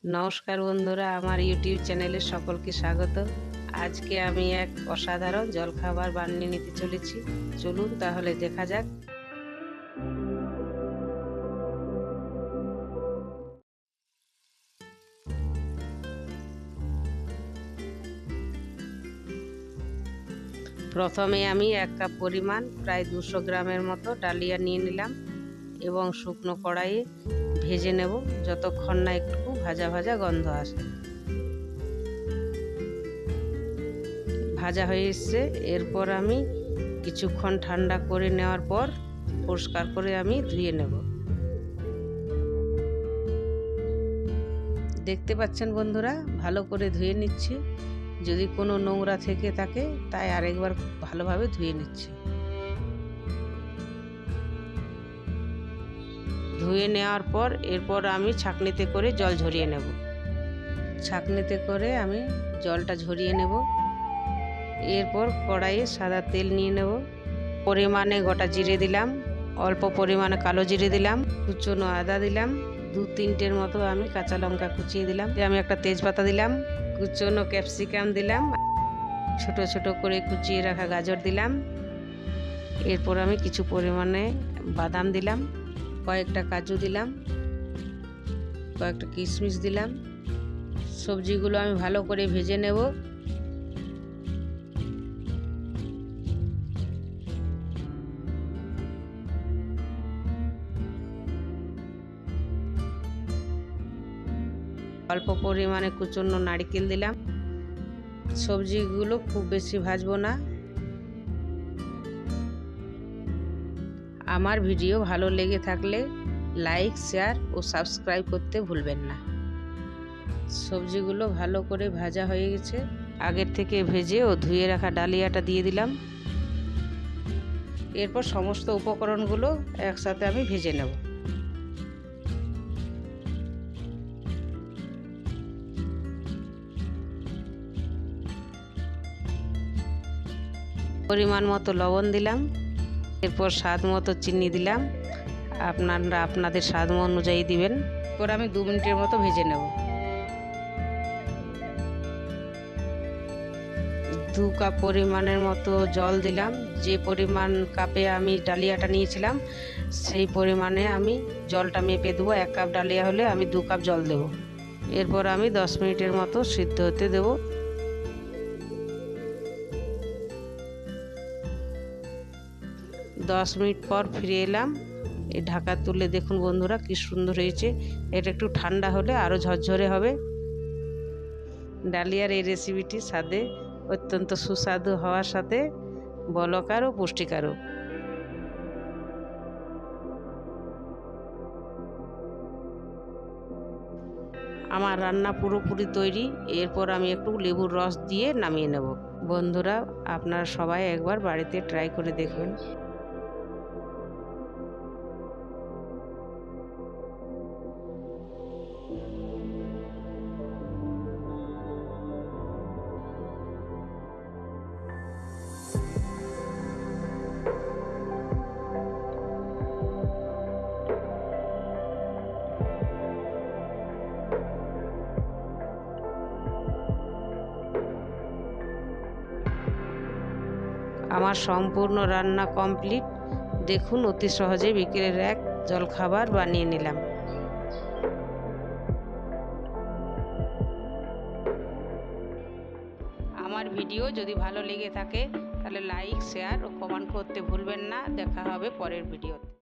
নমস্কার বন্ধুরা, আমার ইউটিউব চ্যানেলে সকলকে স্বাগত। আজকে আমি এক অসাধারণ জলখাবার বানিয়ে নিতে চলেছি। চলুন তাহলে দেখা যাক। প্রথমে আমি 1 কাপ পরিমাণ প্রায় 200 গ্রামের মতো ডালিয়া নিয়ে নিলাম এবং শুকনো কড়াইয়ে ভেজে নেব যতক্ষণ না একটু ভাজা ভাজা গন্ধ আসে। ভাজা হয়ে এসছে। এরপর আমি কিছুক্ষণ ঠান্ডা করে নেওয়ার পর পরিষ্কার করে আমি ধুয়ে নেব। দেখতে পাচ্ছেন বন্ধুরা, ভালো করে ধুয়ে নিচ্ছি। যদি কোনো নোংরা থেকে থাকে তাই আরেকবার ভালোভাবে ধুয়ে নিচ্ছি। ধুয়ে নেওয়ার পর এরপর আমি ছাঁকনিতে করে জল ঝরিয়ে নেব। ছাঁকনিতে করে আমি জলটা ঝরিয়ে নেব। এরপর কড়াইয়ে সাদা তেল নিয়ে নেব। পরিমাণে গোটা জিরে দিলাম, অল্প পরিমাণে কালো জিরে দিলাম, কুচনো আদা দিলাম, 2-3টের মতো আমি কাঁচা লঙ্কা কুচিয়ে দিলাম। আমি একটা তেজপাতা দিলাম, কুচনো ক্যাপসিকাম দিলাম, ছোট ছোট করে কুচিয়ে রাখা গাজর দিলাম। এরপর আমি কিছু পরিমাণে বাদাম দিলাম, কয়েকটা কাজু দিলাম, কয়েকটা কিশমিশ দিলাম। সবজিগুলো আমি ভালো করে ভেজে নেব। অল্প পরিমাণে কুচনো নারকেল দিলাম। সবজিগুলো খুব বেশি ভাজবো না। আমার ভিডিও ভালো লেগে থাকলে লাইক, শেয়ার ও সাবস্ক্রাইব করতে ভুলবেন না। সবজিগুলো ভালো করে ভাজা হয়ে গেছে। আগের থেকে ভেজে ও ধুয়ে রাখা ডালিয়াটা দিয়ে দিলাম। এরপর সমস্ত উপকরণগুলো একসাথে আমি ভেজে নেব। পরিমাণ মতো লবণ দিলাম। এরপর স্বাদ মতো চিনি দিলাম। আপনারা আপনাদের স্বাদ অনুযায়ী দিবেন। এরপর আমি 2 মিনিটের মতো ভেজে নেব। 2 কাপ পরিমাণের মতো জল দিলাম। যে পরিমাণ কাপে আমি ডালিয়াটা নিয়েছিলাম সেই পরিমাণে আমি জলটা মেপে দেবো। 1 কাপ ডালিয়া হলে আমি 2 কাপ জল দেব। এরপর আমি 10 মিনিটের মতো সিদ্ধ হতে দেব। 10 মিনিট পর ফিরে এলাম। এই ঢাকা তুলে দেখুন বন্ধুরা কি সুন্দর হয়েছে। এটা একটু ঠান্ডা হলে আরও ঝরঝরে হবে। ডালিয়ার এই রেসিপিটি স্বাদে অত্যন্ত সুস্বাদু হওয়ার সাথে বলকার ও পুষ্টিকারও। আমার রান্না পুরোপুরি তৈরি। এরপর আমি একটু লেবুর রস দিয়ে নামিয়ে নেব। বন্ধুরা, আপনারা সবাই একবার বাড়িতে ট্রাই করে দেখবেন। আমার সম্পূর্ণ রান্না কমপ্লিট। দেখুন অতি সহজে বিকেলের এক জলখাবার বানিয়ে নিলাম। আমার ভিডিও যদি ভালো লেগে থাকে তাহলে লাইক, শেয়ার ও কমেন্ট করতে ভুলবেন না। দেখা হবে পরের ভিডিওতে।